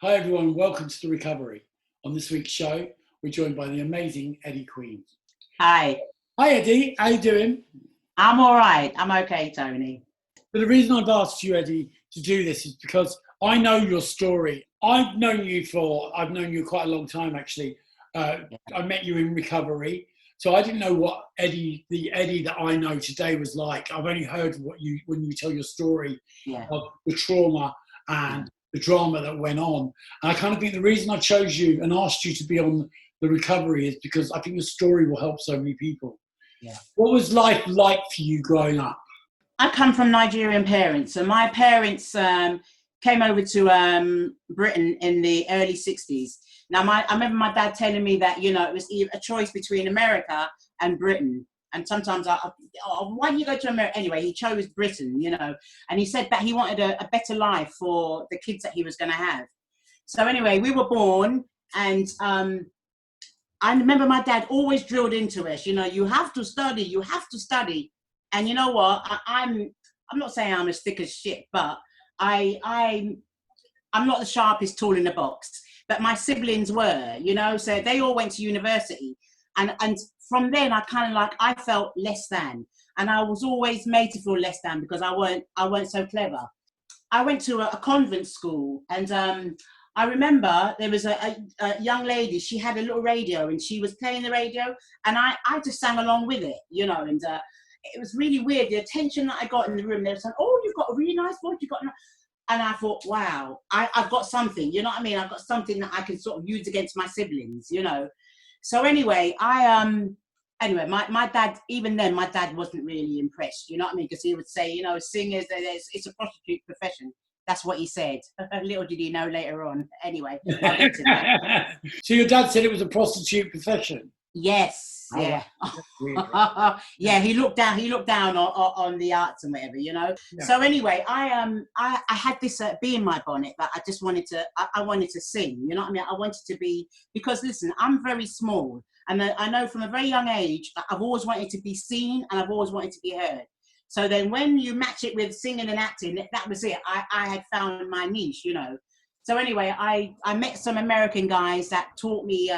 Hi everyone, welcome to The Recovery. On this week's show, we're joined by the amazing Eddy Queens. Hi. Hi Eddy, how you doing? I'm all right. I'm okay, Tony. But the reason I've asked you, Eddy, to do this is because I know your story. I've known you quite a long time actually. I met you in recovery. So I didn't know what the Eddy that I know today was like. I've only heard when you tell your story of the trauma and the drama that went on. And I kind of think the reason I chose you and asked you to be on The Recovery is because I think your story will help so many people. Yeah. What was life like for you growing up? I come from Nigerian parents, and my parents came over to Britain in the early 60s. Now, I remember my dad telling me that, it was a choice between America and Britain. And sometimes why do you go to America? Anyway, he chose Britain, and he said that he wanted a better life for the kids that he was going to have. So anyway, we were born, and I remember my dad always drilled into us, you have to study, you have to study. And you know what? I'm not saying I'm as thick as shit, but I'm not the sharpest tool in the box. But my siblings were, so they all went to university. And from then I felt less than. And I was always made to feel less than because I weren't so clever. I went to a convent school, and I remember there was a young lady. She had a little radio, and she was playing the radio, and I just sang along with it, and it was really weird. The attention that I got in the room, they were saying, "Oh, you've got a really nice voice. And I thought, wow, I've got something. You know what I mean? I've got something that I can sort of use against my siblings, So anyway, my dad, even then, my dad wasn't really impressed. You know what I mean? Because he would say, singers, it's a prostitute profession. That's what he said. Little did he know later on. Anyway, I'll get to that. So your dad said it was a prostitute profession? Yes. Yeah. Yeah. He looked down on the arts and whatever, Yeah. So anyway, I had this bee in my bonnet that I just wanted to. I wanted to sing. You know what I mean? I wanted to be, because listen, I'm very small, and I know from a very young age I've always wanted to be seen, and I've always wanted to be heard. So then when you match it with singing and acting, that was it. I had found my niche, So anyway, I met some American guys that taught me,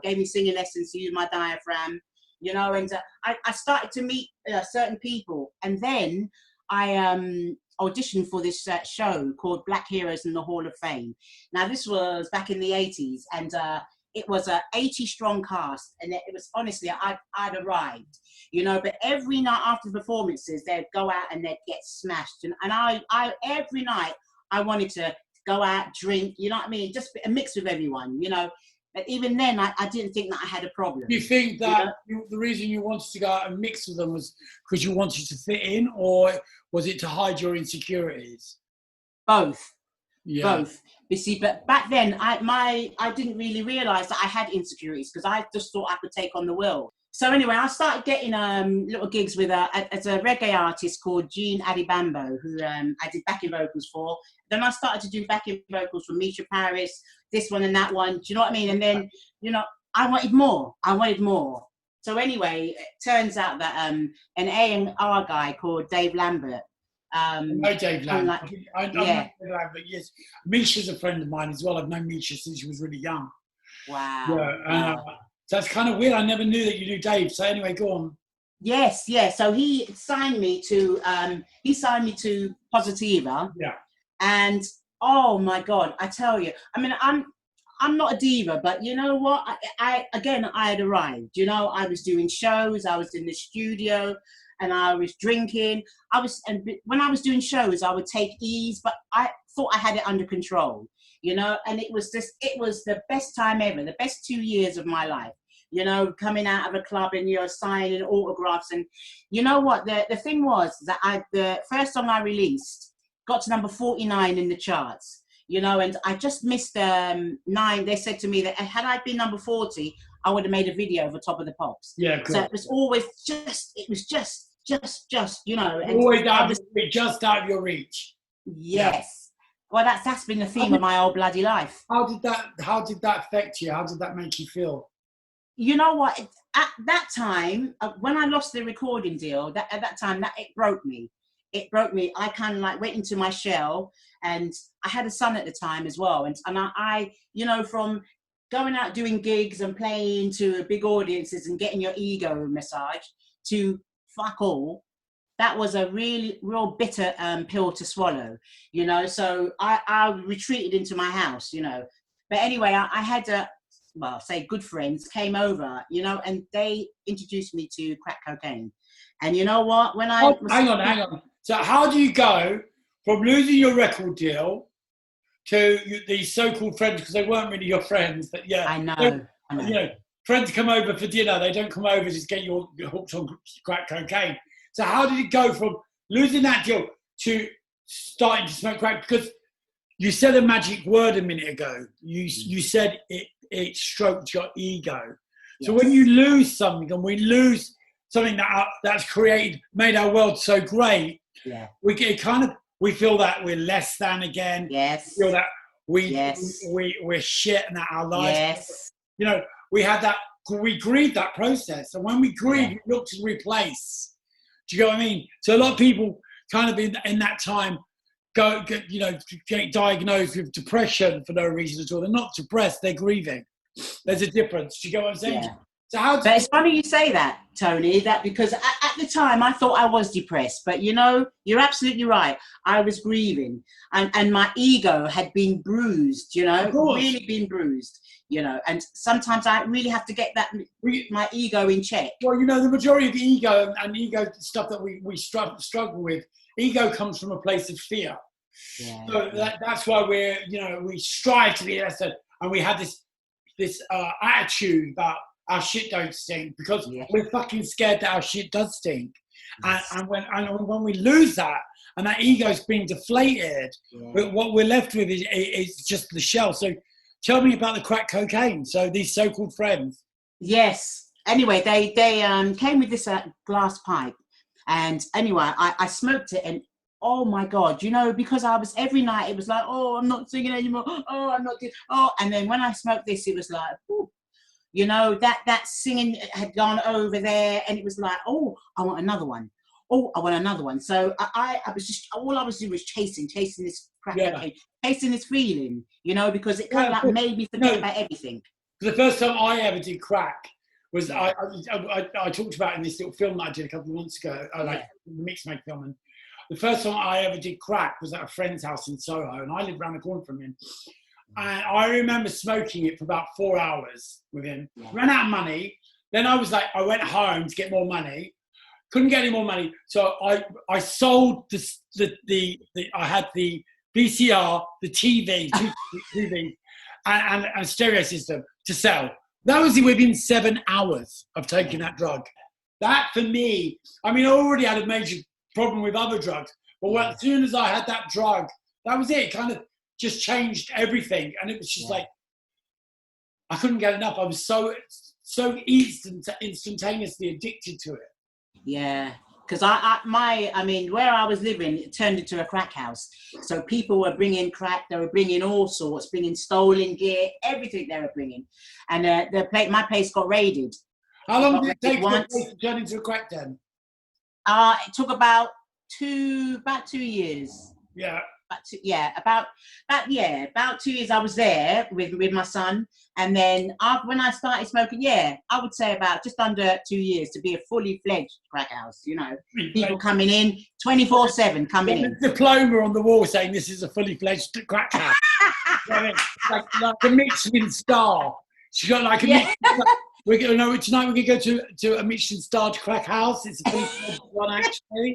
gave me singing lessons to use my diaphragm, and I started to meet certain people. And then I auditioned for this show called Black Heroes in the Hall of Fame. Now, this was back in the 80s, and it was a 80-strong cast, and it was honestly, I'd arrived, but every night after the performances, they'd go out and they'd get smashed. And I every night I wanted to go out, drink, you know what I mean? Just a mix with everyone, But even then, I didn't think that I had a problem. Do you think that the reason you wanted to go out and mix with them was because you wanted to fit in, or was it to hide your insecurities? Both. Yeah. Both. You see, but back then, I didn't really realise that I had insecurities because I just thought I could take on the world. So anyway, I started getting little gigs with a reggae artist called Jean Adibambo, who I did backing vocals for. Then I started to do backing vocals for Misha Paris, this one and that one. Do you know what I mean? And then, I wanted more. So anyway, it turns out that an A&R guy called Dave Lambert. I know Dave Lambert. I know Dave Lambert, yes. Misha's a friend of mine as well. I've known Misha since she was really young. Wow. Yeah, so that's kind of weird. I never knew that you knew Dave. So anyway, go on. Yes. So he signed me to Positiva. Yeah. And oh my God, I tell you, I mean, I'm not a diva, but you know what? I had arrived. I was doing shows. I was in the studio, and I was drinking. And when I was doing shows, I would take ease, but I thought I had it under control. And it was the best time ever, the best 2 years of my life, coming out of a club and signing autographs. And you know what, the thing was that the first song I released got to number 49 in the charts, and I just missed 9. They said to me that had I been number 40, I would have made a video over Top of the Pops. Yeah, cool. So it was always just, always just out of your reach. Yes. Yeah. Well, that's been the theme of my whole bloody life. How did that affect you? How did that make you feel? You know what? At that time, when I lost the recording deal, at that time, it broke me. it broke me. I kind of like went into my shell, and I had a son at the time as well. And I you know, from going out doing gigs and playing to big audiences and getting your ego massaged to fuck all, that was a real bitter pill to swallow, you know. So I retreated into my house, you know. But anyway, I had good friends came over, you know, and they introduced me to crack cocaine. And you know what? When I hang on. So how do you go from losing your record deal to these so-called friends, because they weren't really your friends, but yeah, I know. You know, friends come over for dinner. They don't come over just to get your hooked on crack cocaine. So how did it go from losing that deal to starting to smoke crack? Because you said a magic word a minute ago. You said it stroked your ego. So when you lose something, and we lose something that's made our world so great, we feel that we're less than again. Yes. We feel that we're shit and that our lives. Yes. You know, we had that. We grieve that process, and when we grieve, we look to replace. Do you know what I mean? So a lot of people kind of in that time get diagnosed with depression for no reason at all. They're not depressed; they're grieving. There's a difference. Do you get what I'm saying? Yeah. So but it's funny you say that, Tony, that because at the time I thought I was depressed, but you know, you're absolutely right. I was grieving, and my ego had been bruised, you know, really been bruised, you know, and sometimes I really have to get my ego in check. Well, you know, the majority of ego and ego stuff that we struggle with, ego comes from a place of fear. Yeah. So that's why we strive to be less, and we have this attitude about our shit don't stink, because we're fucking scared that our shit does stink. Yes. And when we lose that, and that ego's being deflated, what we're left with is just the shell. So tell me about the crack cocaine. So these so-called friends. Yes. Anyway, they came with this glass pipe. And anyway, I smoked it, and oh my God, you know, because I was every night, it was like, oh, I'm not singing anymore. Oh, I'm not doing, and then when I smoked this, it was like, ooh. You know, that singing had gone over there, and it was like, oh, I want another one. Oh, I want another one. So I was just, all I was doing was chasing this crack, chasing this feeling, you know, because it kind of like made me forget about everything. The first time I ever did crack was I talked about in this little film that I did a couple of months ago, like the Mixmake film. And the first time I ever did crack was at a friend's house in Soho, and I lived around the corner from him. And I remember smoking it for about 4 hours with him. Ran out of money. Then I went home to get more money. Couldn't get any more money. So I sold I had the VCR, the TV, and stereo system to sell. That was within 7 hours of taking that drug. That for me, I mean, I already had a major problem with other drugs. But as soon as I had that drug, that was it. Kind of just changed everything, and it was just like I couldn't get enough. I was so instantaneously addicted to it. Yeah, because I mean, where I was living, it turned into a crack house. So people were bringing crack. They were bringing all sorts, bringing stolen gear, everything they were bringing, and my place got raided. How long did it take for the place to turn into a crack den? It took about 2 years. Yeah. About 2 years I was there with my son, and then when I started smoking, I would say about just under 2 years to be a fully fledged crack house. You know, people coming in 24/7 coming in. Diploma on the wall saying this is a fully fledged crack house. like a Michelin star. She got like a Michelin star. Tonight we're going to go to a Michelin starred crack house. It's a fully fledged one, actually.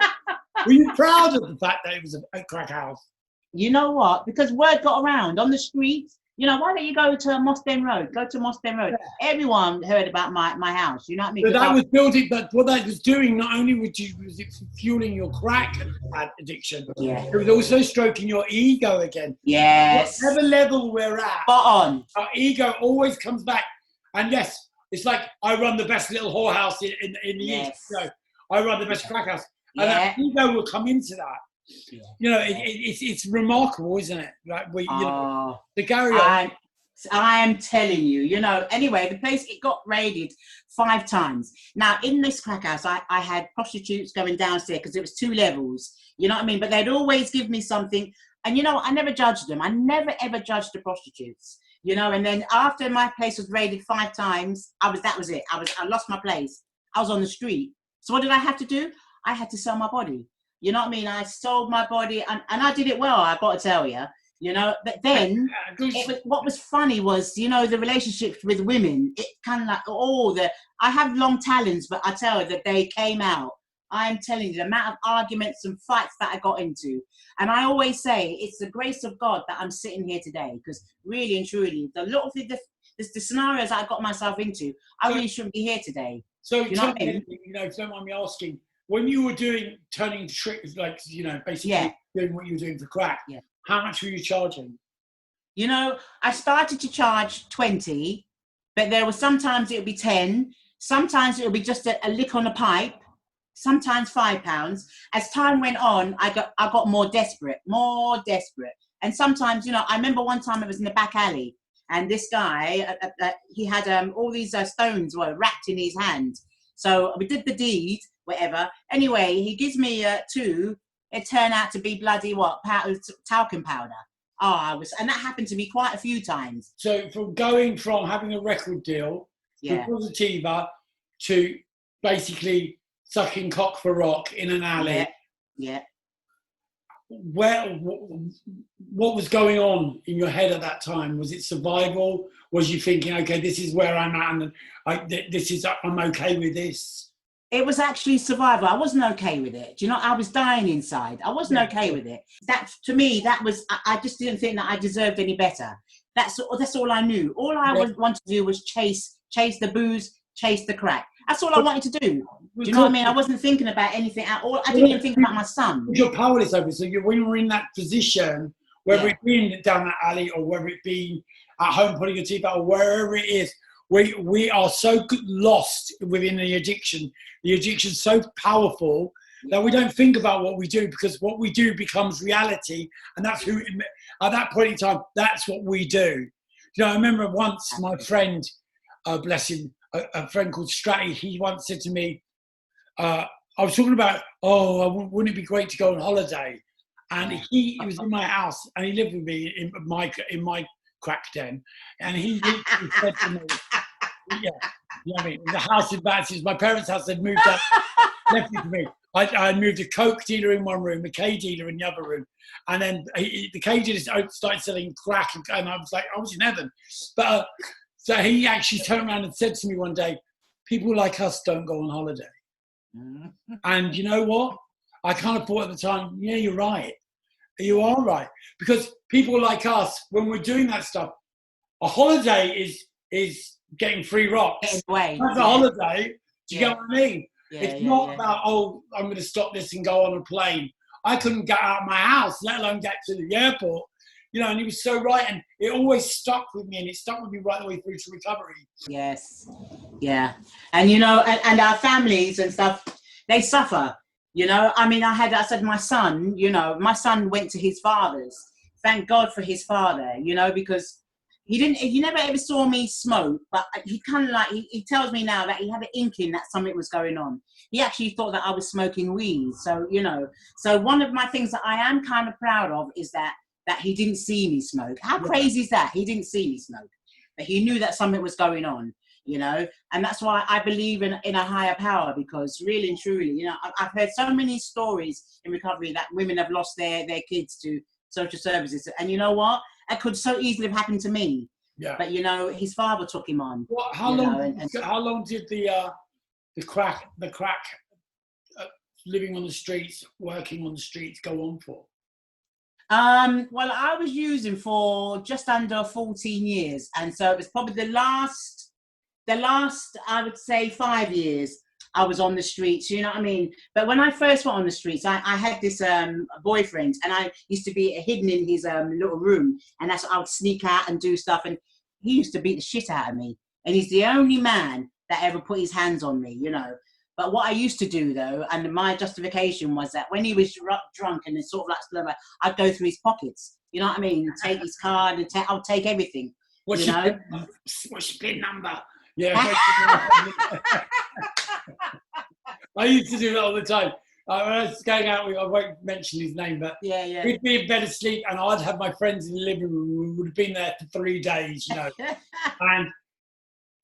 Were you proud of the fact that it was a crack house? You know what? Because word got around on the streets. You know, why don't you go to Mosden Road? Go to Mosden Road. Yeah. Everyone heard about my house. You know what I mean? So that was building, but what that was doing, not only was it fueling your crack addiction, it was also stroking your ego again. Yes. Whatever level we're at, spot on. Our ego always comes back. And yes, it's like I run the best little whorehouse in the East. So I run the best crack house. And that ego will come into that. Yeah. You know, it's remarkable, isn't it? Like the Gary. I am telling you, you know. Anyway, the place, it got raided 5 times. Now, in this crack house, I had prostitutes going downstairs because it was 2 levels. You know what I mean? But they'd always give me something. And, you know, I never judged them. I never, ever judged the prostitutes. You know, and then after my place was raided 5 times, that was it. I lost my place. I was on the street. So what did I have to do? I had to sell my body. You know what I mean? I sold my body, and I did it well, I've got to tell you. You know, but then what was funny was, you know, the relationships with women, it kind of like, I have long talons, but I tell you that they came out. I'm telling you, the amount of arguments and fights that I got into. And I always say, it's the grace of God that I'm sitting here today, because really and truly, the scenarios I got myself into, I really shouldn't be here today. So, you know, if you don't mind me asking, when you were turning tricks, like, you know, basically doing what you were doing for crack, how much were you charging? You know, I started to charge 20, but there was sometimes it would be 10, sometimes it would be just a lick on a pipe, sometimes £5. As time went on, I got more desperate. And sometimes, you know, I remember one time I was in the back alley, and this guy, he had all these stones were wrapped in his hand. So we did the deed, whatever. Anyway, he gives me 2. It turned out to be bloody talcum powder. And that happened to me quite a few times. So going from having a record deal to Positiva to basically sucking cock for rock in an alley. Yeah. What was going on in your head at that time? Was it survival? Was you thinking, okay, this is where I'm at, and I'm okay with this? It was actually survival. I wasn't okay with it. Do you know, I was dying inside. I wasn't okay with it. That, to me, that was, I just didn't think that I deserved any better. That's all I knew. All I wanted to do was chase the booze, chase the crack. That's all I wanted to do. Do you know what I mean? I wasn't thinking about anything at all. I didn't even think about my son. You're powerless over it. So when you're in that position, whether it be down that alley or whether it be at home putting your teeth out or wherever it is, we are so lost within the addiction. The addiction's so powerful that we don't think about what we do, because what we do becomes reality, and that's who, at that point in time, that's what we do. You know, I remember once my friend, bless him, a friend called Stratty, he once said to me, I was talking about, wouldn't it be great to go on holiday? And he was in my house, and he lived with me in my crack den, and he said to me, you know what I mean? The house in Battersea, my parents' house, had moved up, left it to me. I moved a coke dealer in one room, a K dealer in the other room, and then the K dealer started selling crack, and I was like, I was in heaven. But so he actually turned around and said to me one day, people like us don't go on holiday. And you know what? I kind of thought at the time, yeah, you're right. You are right. Because people like us, when we're doing that stuff, a holiday is getting free rocks. That's a holiday. Do you get what I mean? It's not about, I'm going to stop this and go on a plane. I couldn't get out of my house, let alone get to the airport. You know, and he was so right. And it always stuck with me, and it stuck with me right the way through to recovery. Yes. Yeah. And, you know, and our families and stuff, they suffer. You know, I mean, I said my son, you know, my son went to his father's. Thank God for his father, you know, because he never ever saw me smoke, but he kind of like, he tells me now that he had an inkling that something was going on. He actually thought that I was smoking weed. So, you know, so one of my things that I am kind of proud of is that he didn't see me smoke. How crazy is that? He didn't see me smoke, but he knew that something was going on, you know, and that's why I believe in a higher power, because really and truly, you know, I've heard so many stories in recovery that women have lost their kids to social services. And you know what? It could so easily have happened to me. Yeah. But, you know, his father took him on. How long did the crack living on the streets, working on the streets go on for? Well, I was using for just under 14 years. And so it was probably the last, I would say 5 years I was on the streets, you know what I mean? But when I first went on the streets, I had this boyfriend, and I used to be hidden in his little room, and that's I would sneak out and do stuff, and he used to beat the shit out of me. And he's the only man that ever put his hands on me, you know. But what I used to do, though, and my justification was that when he was drunk and sort of like, I'd go through his pockets, you know what I mean? Take his card, and I'll take everything. What's you know? what's your PIN number? Yeah. I used to do that all the time. When I was going out with, I won't mention his name, but we'd be in bed asleep and I'd have my friends in the living room. We would have been there for 3 days, you know. And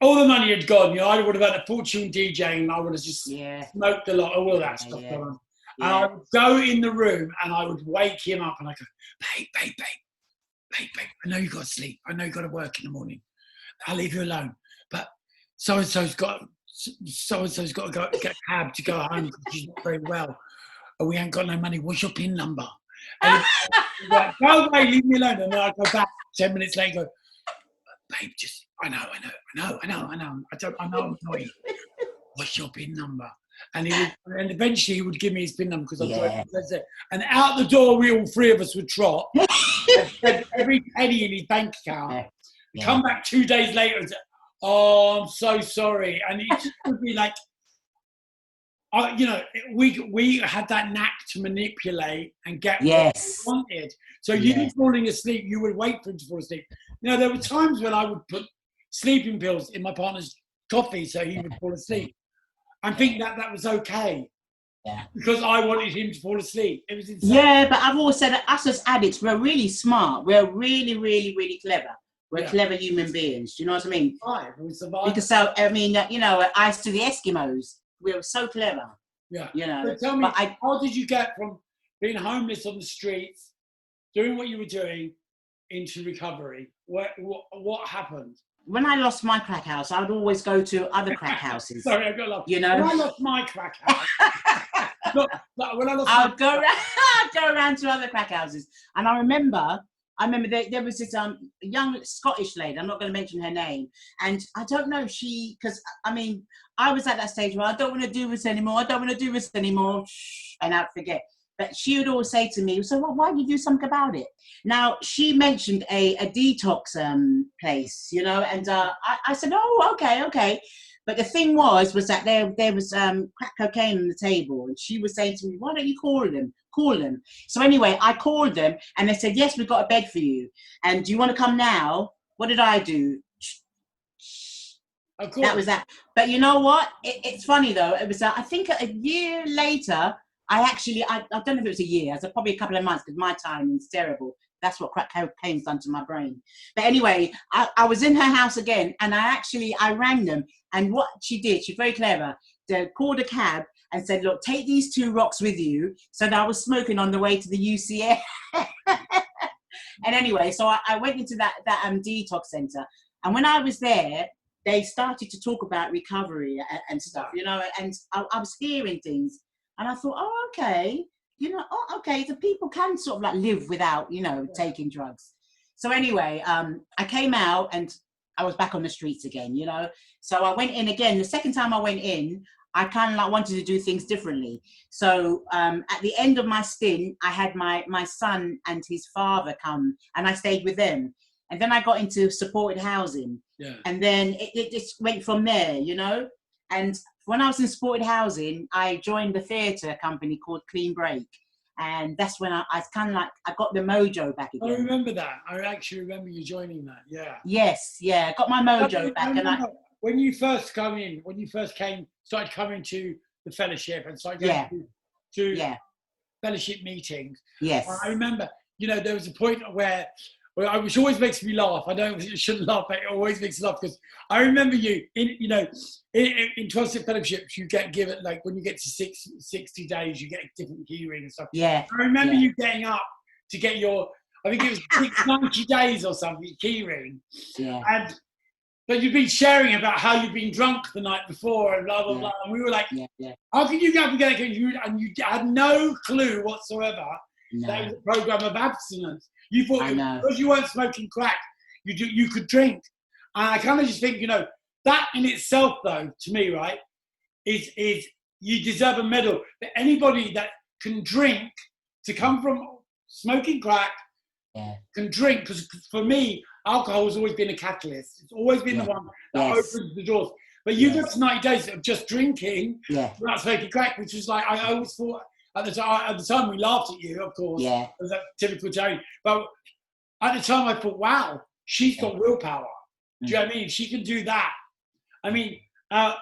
all the money had gone, you know. I would have had a fortune DJing and I would have just smoked a lot, all of that stuff going on. And I would go in the room and I would wake him up and I go, babe, I know you've got to sleep. I know you've got to work in the morning. I'll leave you alone. But so-and-so's got to go get a cab to go home because she's not very well. And we ain't got no money. What's your PIN number? And he's like, go away, leave me alone. And then I go back 10 minutes later and go, babe, just, I know. I'm annoying. What's your PIN number? And eventually he would give me his PIN number because I was like, and out the door, all three of us would trot. Every penny in his bank account. Come back 2 days later and say, oh, I'm so sorry. And it just would be like, you know, we had that knack to manipulate and get what we wanted. So you falling asleep, you would wait for him to fall asleep. You know, there were times when I would put sleeping pills in my partner's coffee so he would fall asleep. I think that was okay. Yeah. Because I wanted him to fall asleep. It was insane. Yeah, but I've always said that us as addicts, we're really smart. We're really, really, really clever. We're clever human beings. Do you know what I mean? We survived. Because so, I mean, you know, Ice to the Eskimos, we were so clever. Yeah. You know. So tell me, how did you get from being homeless on the streets, doing what you were doing, into recovery? What happened? When I lost my crack house, I would always go to other crack houses. Sorry, I've got to laugh. You know? When I lost my crack house, I would go around to other crack houses. And I remember there was this young Scottish lady, I'm not going to mention her name, and I don't know, because I mean, I was at that stage where I don't want to do this anymore, and I'd forget. But she would always say to me, so why don't you do something about it? Now, she mentioned a detox place, you know, and I said, oh, okay. But the thing was that there was crack cocaine on the table, and she was saying to me, why don't you call them? So anyway, I called them, and they said, yes, we've got a bed for you. And do you want to come now? What did I do? Of course. That was that. But you know what? It's funny, though. It was, I think a year later, I don't know if it was a year, it was probably a couple of months, because my timing's terrible. That's what crack cocaine's done to my brain. But anyway, I was in her house again, and I rang them, and what she did, she's very clever, they called a cab and said, look, take these 2 rocks with you. So that I was smoking on the way to the UCL. And anyway, so I went into that detox center, and when I was there, they started to talk about recovery and stuff, you know, and I was hearing things. And I thought, oh, okay, you know, the people can sort of like live without, you know, taking drugs. So anyway, I came out and I was back on the streets again, you know. So I went in again. The second time I went in, I kind of like wanted to do things differently. So at the end of my stint, I had my son and his father come, and I stayed with them. And then I got into supported housing. Yeah. And then it just went from there, you know. And when I was in supported housing, I joined a theatre company called Clean Break. And that's when I kind of like, I got the mojo back again. I remember that. I actually remember you joining that, yeah. Yes, yeah, got my mojo back. When you first started coming to the fellowship and started going to fellowship meetings. Yes. I remember, you know, there was a point where which always makes me laugh. I know you shouldn't laugh, but it always makes me laugh because I remember you in 12-step fellowships, you get given, like when you get to 60 days, you get a different hearing and stuff. Yeah. I remember you getting up to get your, I think it was 90 days or something, keyring. Yeah. But you've been sharing about how you've been drunk the night before and blah, blah, blah. And we were like, how can you get up and get it? And you had no clue whatsoever that it was a program of abstinence. You thought because you weren't smoking crack, you could drink. And I kind of just think, you know, that in itself, though, to me, right, is you deserve a medal. But anybody that can drink, to come from smoking crack, can drink, because for me, alcohol has always been a catalyst. It's always been the one that opens the doors. But you got 90 days of just drinking without smoking crack, which was like, I always thought, at the time we laughed at you, of course. Yeah. It was that typical Jerry. But at the time I thought, wow, she's got willpower. Do you know what I mean? She can do that. I mean, and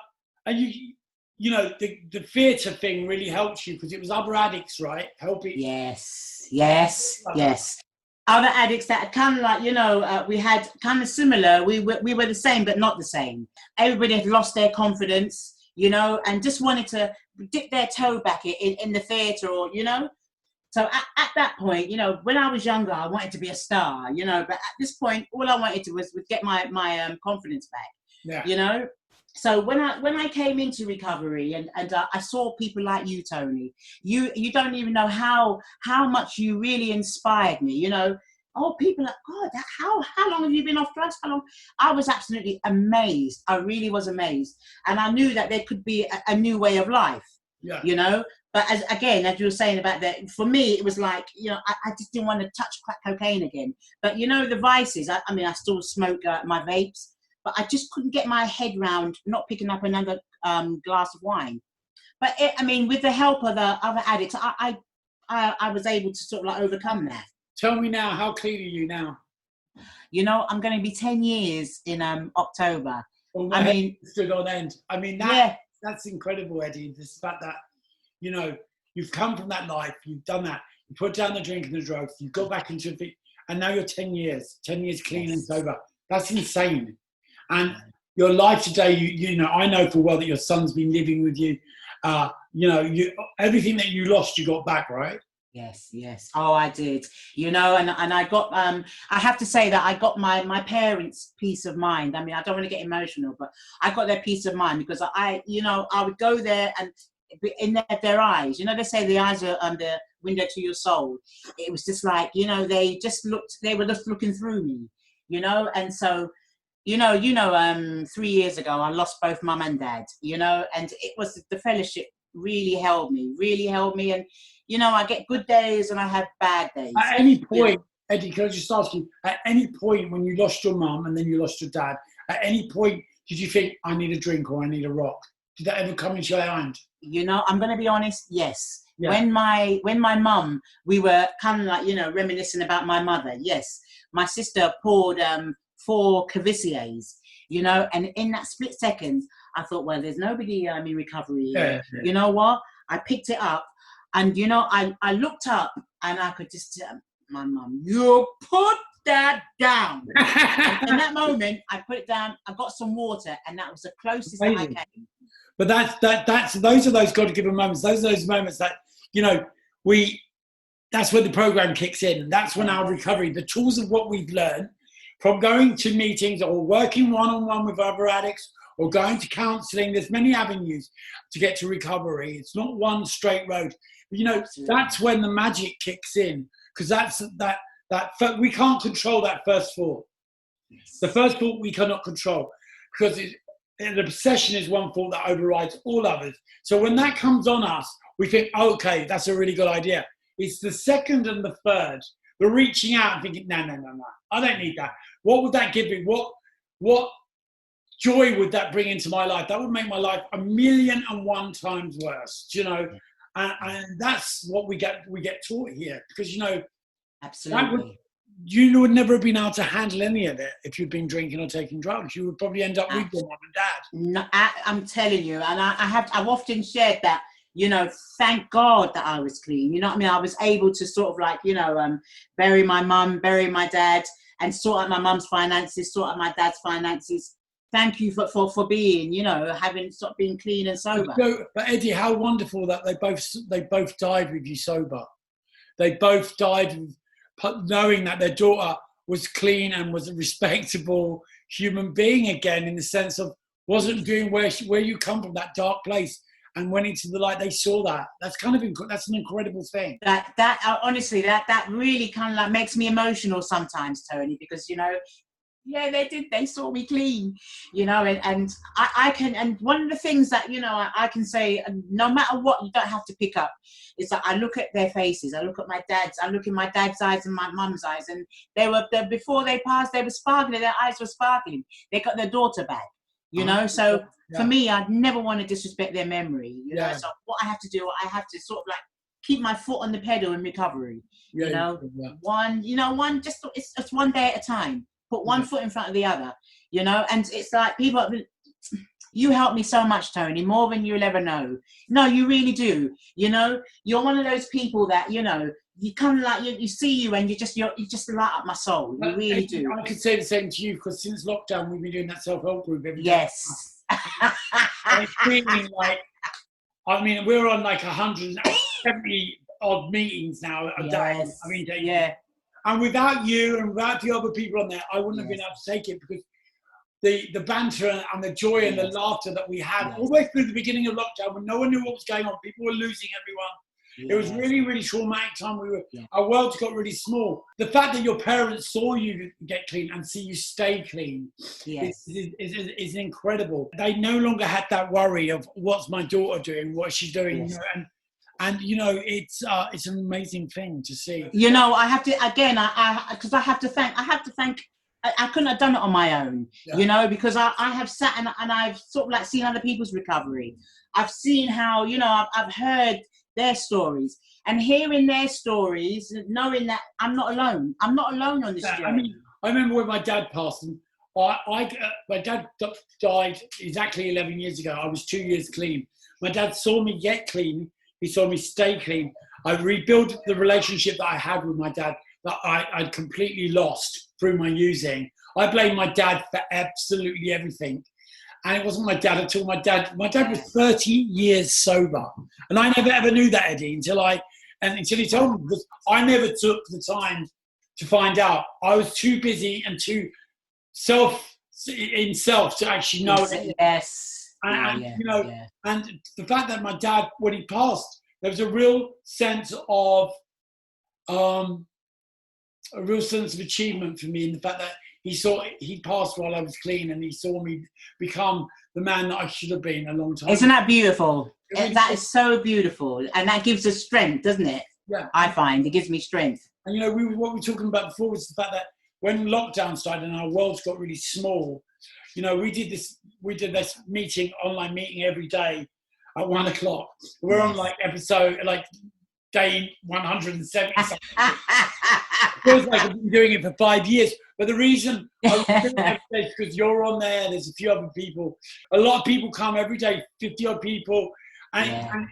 you know, the theatre thing really helps you because it was other addicts, right? Helping. Yes. Other addicts that kind of like, you know, we had kind of similar. We were the same, but not the same. Everybody had lost their confidence, you know, and just wanted to dip their toe back in the theatre, or, you know. So at that point, you know, when I was younger, I wanted to be a star, you know, but at this point, all I wanted to was get my confidence back, you know. So when I came into recovery and I saw people like you, Tony, you don't even know how much you really inspired me, you know. Oh, people are like, God, how long have you been off drugs? How long? I was absolutely amazed. I really was amazed. And I knew that there could be a new way of life, you know. But as you were saying about that, for me, it was like, you know, I just didn't want to touch crack cocaine again. But, you know, the vices, I mean, I still smoke my vapes, but I just couldn't get my head round not picking up another glass of wine. But, I mean, with the help of the other addicts, I was able to sort of like overcome that. Tell me now, how clean are you now? You know, I'm going to be 10 years in October. Well, I mean, stood on end. I mean, that's incredible, Eddie. This fact that, you know, you've come from that life, you've done that, you put down the drink and the drugs, you go back into it, and now you're 10 years clean and sober. That's insane. And your life today, you know, I know full well that your son's been living with you. You know, everything that you lost, you got back, right? Yes. Oh, I did. You know, and I got, I have to say that I got my parents' peace of mind. I mean, I don't want to get emotional, but I got their peace of mind because you know, I would go there and in their eyes, you know, they say the eyes are the window to your soul. It was just like, you know, they were just looking through me, you know. And so, you know, 3 years ago, I lost both mum and dad, you know, and it was the fellowship really held me. And, you know, I get good days and I have bad days. At any point, Eddie, can I just ask you, at any point when you lost your mum and then you lost your dad, at any point did you think, I need a drink or I need a rock? Did that ever come into your mind? You know, I'm going to be honest, yes. Yeah. When my mum, we were kind of like, you know, reminiscing about my mother, yes. My sister poured 4 Cavisiers, you know, and in that split second, I thought, well, there's nobody in recovery here. Yeah. You know what? I picked it up and, you know, I looked up and I could just tell my mum, you put that down. In that moment, I put it down, I got some water, and that was the closest that I came. But those are those God-given moments. Those are those moments that, you know, that's when the program kicks in. And that's when our recovery, the tools of what we've learned from going to meetings or working one-on-one with other addicts or going to counselling. There's many avenues to get to recovery. It's not one straight road. But, you know, that's when the magic kicks in, because we can't control that first thought. The first thought we cannot control because the obsession is one thought that overrides all others. So when that comes on us, we think, okay, that's a really good idea. It's the second and the third. We're reaching out and thinking, no, I don't need that. What would that give me? What joy would that bring into my life? That would make my life 1,000,001 times worse, you know? And that's what we get taught here. Because, you know, absolutely. You would never have been able to handle any of it if you'd been drinking or taking drugs. You would probably end up with your mum and dad. No, I'm telling you, and I've often shared that, you know, thank God that I was clean. You know what I mean? I was able to sort of like, you know, bury my mum, bury my dad, and sort out my mum's finances, sort out my dad's finances. Thank you for being, you know, having stopped being clean and sober. But Eddie, how wonderful that they both died with you sober. They both died knowing that their daughter was clean and was a respectable human being again, in the sense of wasn't doing where you come from, that dark place, and went into the light. They saw that. That's that's an incredible thing. That honestly, that really kind of like makes me emotional sometimes, Tony, because, you know, yeah, they did. They saw me clean, you know, and I can, and one of the things that, you know, I can say, no matter what, you don't have to pick up, is that I look at their faces. I look at my dad's. I look in my dad's eyes and my mum's eyes, and before they passed, they were sparkling. Their eyes were sparkling. They got their daughter back, you know. So for me, I'd never want to disrespect their memory, you know. So what I have to do, I have to sort of like keep my foot on the pedal in recovery, you know. It's one day at a time. put one foot in front of the other, you know. And it's like people, you help me so much, Tony, more than you'll ever know. No, you really do. You know, you're one of those people that, you know, you come like, you see you and you just light up my soul. You really do. I could say the same to you, because since lockdown, we've been doing that self-help group every day. Yes. And it's feeling like, I mean, we're on like 170 odd meetings now a day. I mean, and without you and without the other people on there, I wouldn't have been able to take it, because the banter and the joy and the laughter that we had all the way through the beginning of lockdown, when no one knew what was going on, people were losing everyone. It was really, really traumatic time. Our worlds got really small. The fact that your parents saw you get clean and see you stay clean is incredible. They no longer had that worry of what's my daughter doing, what she's doing, you know, and you know, it's an amazing thing to see. You know, I have to again, because I have to thank. I couldn't have done it on my own, you know, because I have sat and I've sort of like seen other people's recovery. I've seen how, you know, I've heard their stories, and hearing their stories, knowing that I'm not alone. I'm not alone on this journey. I mean, I remember when my dad passed, and my dad died exactly 11 years ago. I was 2 years clean. My dad saw me get clean. He saw me stay clean. I rebuilt the relationship that I had with my dad that I'd completely lost through my using. I blame my dad for absolutely everything. And it wasn't my dad at all. My dad was 30 years sober. And I never ever knew that, Eddie, until he told me, because I never took the time to find out. I was too busy and too self to actually know it. Yes. And the fact that my dad, when he passed, there was a real sense of achievement for me in the fact that he passed while I was clean, and he saw me become the man that I should have been a long time. Isn't that beautiful? That is so beautiful, and that gives us strength, doesn't it? Yeah. I find it gives me strength. And you know, what we were talking about before was the fact that when lockdown started and our worlds got really small, you know, we did this online meeting every day at 1:00. We're on like episode, like day 170. It feels like I've been doing it for 5 years. But the reason I was doing it is because you're on there, there's a few other people. A lot of people come every day, 50 odd people, and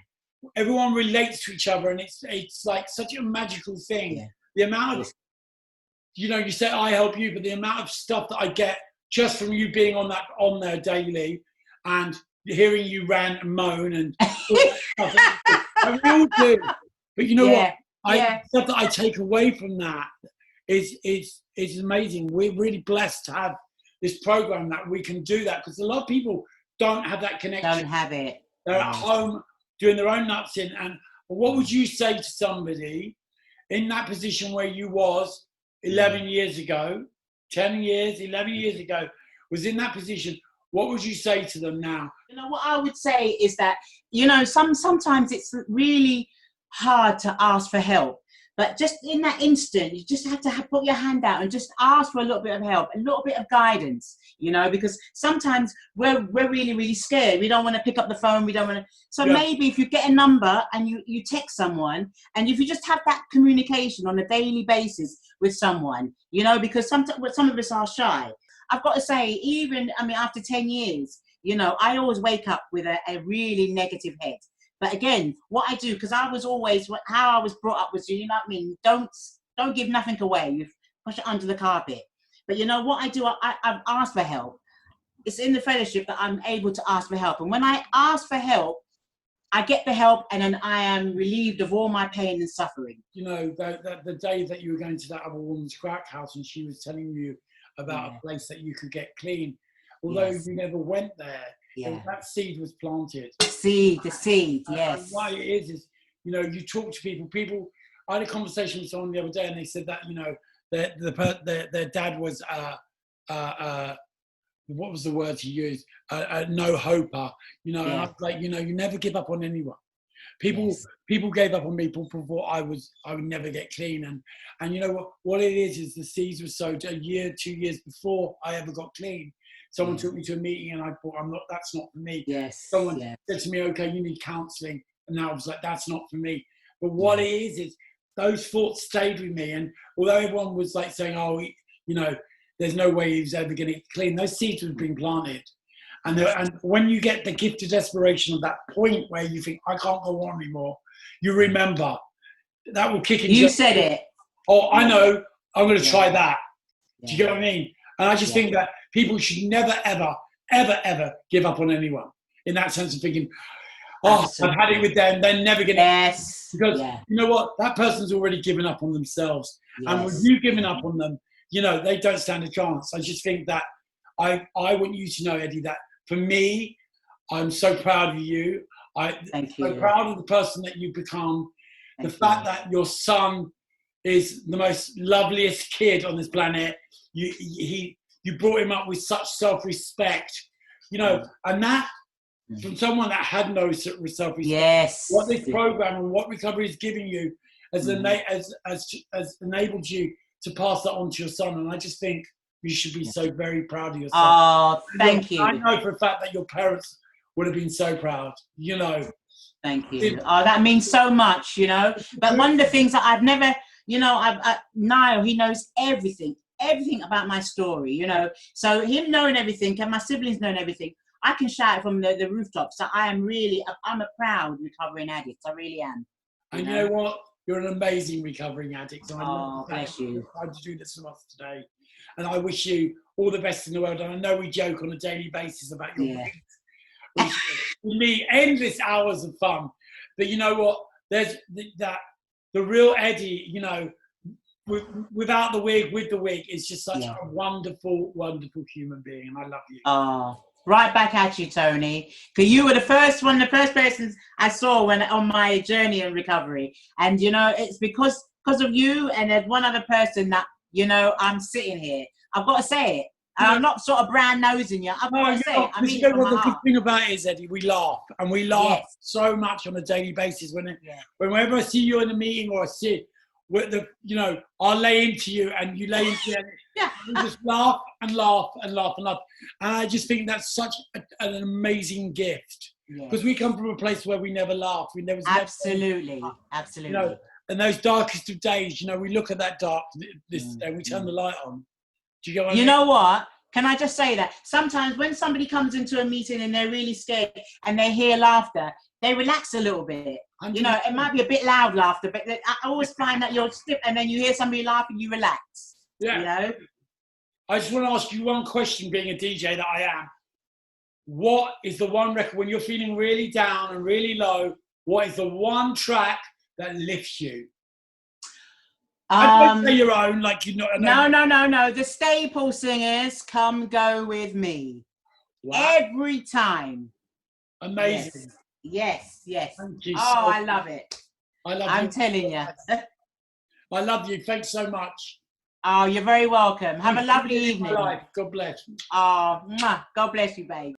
everyone relates to each other, and it's like such a magical thing. Yeah. The amount of, you know, you say I help you, but the amount of stuff that I get just from you being on there daily and hearing you rant and moan and I will do. But you know what? Stuff that I take away from that is amazing. We're really blessed to have this program that we can do that, because a lot of people don't have that connection. Don't have it. They're at home doing their own nuts in. And what would you say to somebody in that position where you was 11 years ago, 10 years, 11 years ago, was in that position? What would you say to them now? You know, what I would say is that, you know, sometimes it's really hard to ask for help. But just in that instant, you just have to put your hand out and just ask for a little bit of help, a little bit of guidance, you know, because sometimes we're really, really scared. We don't want to pick up the phone. We don't want to. So maybe if you get a number and you text someone, and if you just have that communication on a daily basis with someone, you know, because some of us are shy. I've got to say, even, I mean, after 10 years, you know, I always wake up with a really negative head. But again, what I do, because I was always, how I was brought up was, you know what I mean, don't give nothing away. You push it under the carpet. But you know what I do? I've asked for help. It's in the fellowship that I'm able to ask for help. And when I ask for help, I get the help, and then I am relieved of all my pain and suffering. You know, the day that you were going to that other woman's crack house and she was telling you about a place that you could get clean, although you never went there. Yeah. That seed was planted. The seed, yes. And why it is, you know, you talk to people. I had a conversation with someone the other day, and they said that, you know, their dad was what was the word he used? No hoper. You know, and I was like, you know, you never give up on anyone. People gave up on me. People thought I would never get clean, and you know what it is the seeds were sowed a year, 2 years before I ever got clean. Someone took me to a meeting, and I thought, that's not for me. Yes. Someone said to me, okay, you need counselling. And now I was like, that's not for me. But what it is those thoughts stayed with me. And although everyone was like saying, oh, you know, there's no way he was ever going to get clean. Those seeds were being planted. And when you get the gift of desperation of that point where you think, I can't go on anymore, you remember that will kick in. You said it. Oh, I know, I'm going to try that. Do you get what I mean? And I just think that people should never, ever, ever, ever give up on anyone in that sense of thinking, oh, I've had it with them, they're never going to. Yes. Because you know what? That person's already given up on themselves. And with you giving up on them, you know, they don't stand a chance. I just think that I want you to know, Eddie, that for me, I'm so proud of you. I'm so proud of the person that you've become. The fact that your son is the most loveliest kid on this planet. You brought him up with such self-respect, you know, and that from someone that had no self-respect. Yes. What this program and what recovery is giving you has enabled you to pass that on to your son. And I just think you should be so very proud of yourself. Oh, thank you. I know for a fact that your parents would have been so proud, you know. Thank you. Oh, that means so much, you know. But one of the things that I've never, you know, Niall, he knows everything about my story, you know. So him knowing everything and my siblings knowing everything, I can shout it from the rooftops. So I'm a proud recovering addict. I really am. And you know what? You're an amazing recovering addict. And bless you. I'm to do this with us today. And I wish you all the best in the world. And I know we joke on a daily basis about your weight. Which for me, endless hours of fun. But you know what? There's the real Eddie, you know, without the wig, with the wig, is just such a wonderful, wonderful human being. And I love you. Oh, right back at you, Tony. Because you were the first persons I saw on my journey in recovery. And, you know, it's because of you and there's one other person that, you know, I'm sitting here. I've got to say it. I'm not sort of brown nosing you. I've got to say it. I mean, you know what the good thing about it is, Eddie, we laugh. And we laugh so much on a daily basis. Whenever I see you in a meeting or I see you know, I'll lay into you and you lay into me. We just laugh and laugh and laugh and laugh. And I just think that's such an amazing gift. Because we come from a place where we never laugh. Absolutely. You know, and those darkest of days, you know, we look at that and we turn the light on. Do you get what I mean? You know what? Can I just say that sometimes when somebody comes into a meeting and they're really scared and they hear laughter, they relax a little bit. You know, it might be a bit loud laughter, but I always find that you're stiff and then you hear somebody laughing, you relax. Yeah. You know? I just want to ask you one question, being a DJ that I am. What is the one record, when you're feeling really down and really low, what is the one track that lifts you? I don't say your own, like you're not. No. The staple singers, Come Go With Me. Wow. Every time. Amazing. Yes. Thank you. I love it. I'm telling you. I love you. Thanks so much. Oh, you're very welcome. Have a lovely evening. God bless. Oh, God bless you, babe.